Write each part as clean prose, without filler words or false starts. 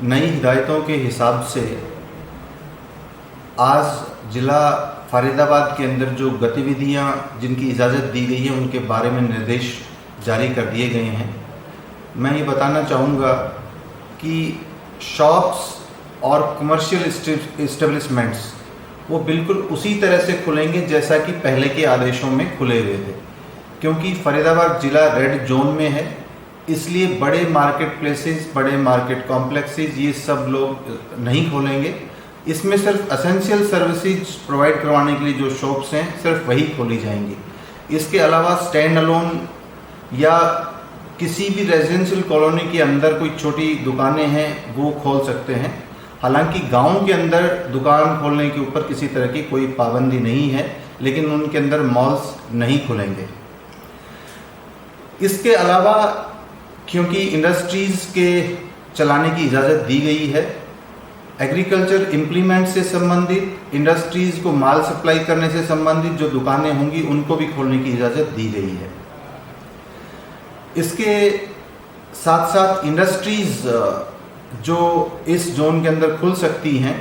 नई हिदायतों के हिसाब से आज ज़िला फरीदाबाद के अंदर जो गतिविधियां जिनकी इजाज़त दी गई है उनके बारे में निर्देश जारी कर दिए गए हैं। मैं ये बताना चाहूँगा कि शॉप्स और कमर्शियल इस्टेब्लिशमेंट्स वो बिल्कुल उसी तरह से खुलेंगे जैसा कि पहले के आदेशों में खुले हुए थे। क्योंकि फरीदाबाद ज़िला रेड जोन में है, इसलिए बड़े मार्केट प्लेसेस, बड़े मार्केट कॉम्प्लेक्सेस ये सब लोग नहीं खोलेंगे। इसमें सिर्फ एसेंशियल सर्विसेज प्रोवाइड करवाने के लिए जो शॉप्स हैं सिर्फ वही खोली जाएंगी। इसके अलावा स्टैंड अलोन या किसी भी रेजिडेंशियल कॉलोनी के अंदर कोई छोटी दुकानें हैं वो खोल सकते हैं। हालांकि गांव के अंदर दुकान खोलने के ऊपर किसी तरह की कोई पाबंदी नहीं है, लेकिन उनके अंदर मॉल्स नहीं खुलेंगे। इसके अलावा क्योंकि इंडस्ट्रीज़ के चलाने की इजाज़त दी गई है, एग्रीकल्चर इम्प्लीमेंट से संबंधित, इंडस्ट्रीज़ को माल सप्लाई करने से संबंधित जो दुकानें होंगी उनको भी खोलने की इजाज़त दी गई है। इसके साथ साथ इंडस्ट्रीज़ जो इस जोन के अंदर खुल सकती हैं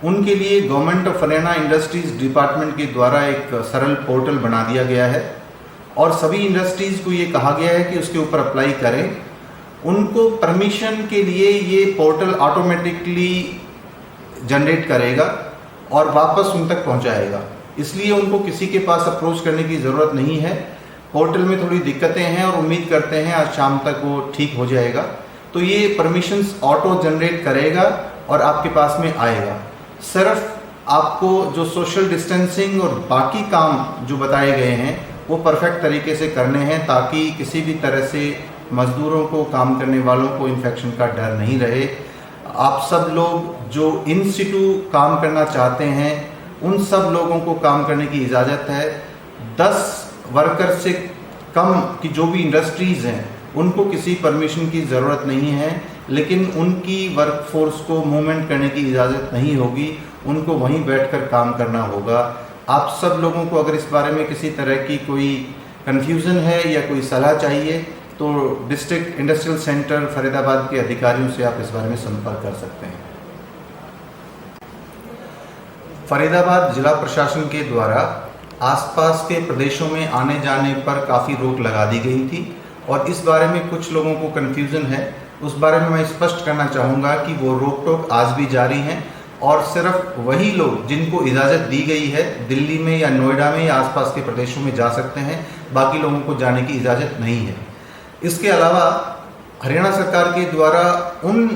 उनके लिए government of Haryana industries department के द्वारा एक सरल पोर्टल बना दिया गया है और सभी इंडस्ट्रीज़ को ये कहा गया है कि उसके ऊपर अप्लाई करें। उनको परमिशन के लिए ये पोर्टल ऑटोमेटिकली जनरेट करेगा और वापस उन तक पहुंचाएगा, इसलिए उनको किसी के पास अप्रोच करने की ज़रूरत नहीं है। पोर्टल में थोड़ी दिक्कतें हैं और उम्मीद करते हैं आज शाम तक वो ठीक हो जाएगा। तो ये परमिशंस ऑटो जनरेट करेगा और आपके पास में आएगा। सिर्फ आपको जो सोशल डिस्टेंसिंग और बाकी काम जो बताए गए हैं वो परफेक्ट तरीके से करने हैं ताकि किसी भी तरह से मज़दूरों को, काम करने वालों को इन्फेक्शन का डर नहीं रहे। आप सब लोग जो इन सिटू काम करना चाहते हैं उन सब लोगों को काम करने की इजाज़त है। 10 वर्कर से कम की जो भी इंडस्ट्रीज़ हैं उनको किसी परमिशन की ज़रूरत नहीं है, लेकिन उनकी वर्कफोर्स को मूवमेंट करने की इजाज़त नहीं होगी, उनको वहीं बैठकर काम करना होगा। आप सब लोगों को अगर इस बारे में किसी तरह की कोई कन्फ्यूज़न है या कोई सलाह चाहिए तो डिस्ट्रिक्ट इंडस्ट्रियल सेंटर फरीदाबाद के अधिकारियों से आप इस बारे में संपर्क कर सकते हैं। फरीदाबाद जिला प्रशासन के द्वारा आसपास के प्रदेशों में आने जाने पर काफ़ी रोक लगा दी गई थी और इस बारे में कुछ लोगों को कन्फ्यूज़न है। उस बारे में मैं स्पष्ट करना चाहूँगा कि वो रोक टोक आज भी जारी हैं और सिर्फ वही लोग जिनको इजाज़त दी गई है दिल्ली में या नोएडा में या आसपास के प्रदेशों में जा सकते हैं, बाकी लोगों को जाने की इजाज़त नहीं है। इसके अलावा हरियाणा सरकार के द्वारा उन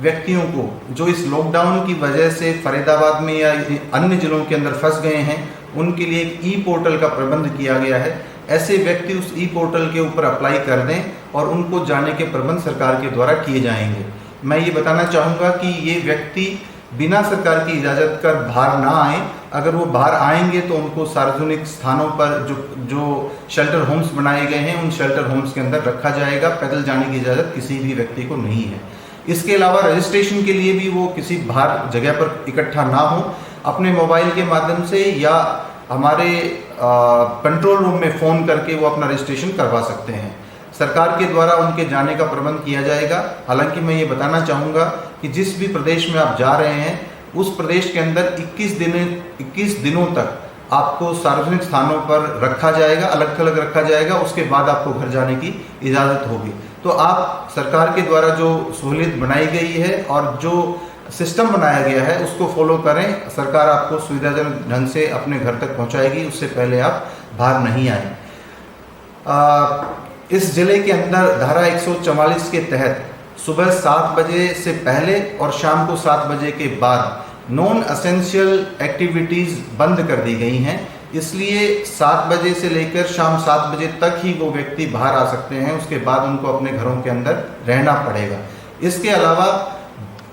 व्यक्तियों को जो इस लॉकडाउन की वजह से फरीदाबाद में या अन्य ज़िलों के अंदर फंस गए हैं उनके लिए एक ई पोर्टल का प्रबंध किया गया है। ऐसे व्यक्ति उस ई पोर्टल के ऊपर अप्लाई कर दें और उनको जाने के प्रबंध सरकार के द्वारा किए जाएंगे। मैं ये बताना चाहूँगा कि ये व्यक्ति बिना सरकार की इजाज़त कर बाहर ना आए। अगर वो बाहर आएंगे तो उनको सार्वजनिक स्थानों पर जो शेल्टर होम्स बनाए गए हैं उन शेल्टर होम्स के अंदर रखा जाएगा। पैदल जाने की इजाज़त किसी भी व्यक्ति को नहीं है। इसके अलावा रजिस्ट्रेशन के लिए भी वो किसी बाहर जगह पर इकट्ठा ना हो, अपने मोबाइल के माध्यम से या हमारे कंट्रोल रूम में फ़ोन करके वो अपना रजिस्ट्रेशन करवा सकते हैं। सरकार के द्वारा उनके जाने का प्रबंध किया जाएगा। हालांकि मैं ये बताना चाहूँगा कि जिस भी प्रदेश में आप जा रहे हैं उस प्रदेश के अंदर 21 दिनों तक आपको सार्वजनिक स्थानों पर रखा जाएगा, अलग थलग रखा जाएगा। उसके बाद आपको घर जाने की इजाज़त होगी। तो आप सरकार के द्वारा जो सहूलियत बनाई गई है और जो सिस्टम बनाया गया है उसको फॉलो करें। सरकार आपको सुविधाजनक ढंग से अपने घर तक पहुंचाएगी, उससे पहले आप बाहर नहीं आए। इस ज़िले के अंदर धारा 144 के तहत सुबह 7 बजे से पहले और शाम को 7 बजे के बाद नॉन एसेंशियल एक्टिविटीज़ बंद कर दी गई हैं। इसलिए 7 बजे से लेकर शाम 7 बजे तक ही वो व्यक्ति बाहर आ सकते हैं, उसके बाद उनको अपने घरों के अंदर रहना पड़ेगा। इसके अलावा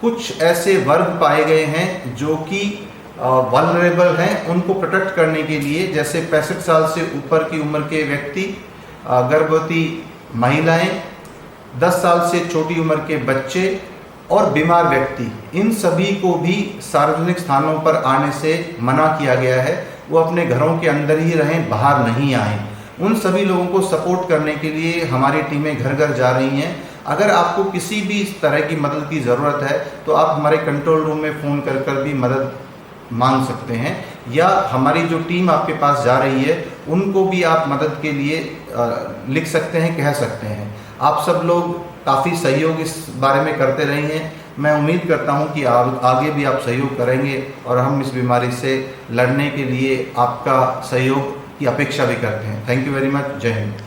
कुछ ऐसे वर्ग पाए गए हैं जो कि वल्नरेबल हैं, उनको प्रोटेक्ट करने के लिए जैसे 65 साल से ऊपर की उम्र के व्यक्ति, गर्भवती महिलाएं, 10 साल से छोटी उम्र के बच्चे और बीमार व्यक्ति, इन सभी को भी सार्वजनिक स्थानों पर आने से मना किया गया है। वो अपने घरों के अंदर ही रहें, बाहर नहीं आएं। उन सभी लोगों को सपोर्ट करने के लिए हमारी टीमें घर घर जा रही हैं अगर आपको किसी भी इस तरह की मदद की ज़रूरत है तो आप हमारे कंट्रोल रूम में फ़ोन कर कर भी मदद मांग सकते हैं, या हमारी जो टीम आपके पास जा रही है उनको भी आप मदद के लिए लिख सकते हैं, कह सकते हैं। आप सब लोग काफ़ी सहयोग इस बारे में करते रहे हैं। मैं उम्मीद करता हूं कि आगे भी आप सहयोग करेंगे और हम इस बीमारी से लड़ने के लिए आपका सहयोग की अपेक्षा भी करते हैं। Thank you very much. जय हिंद।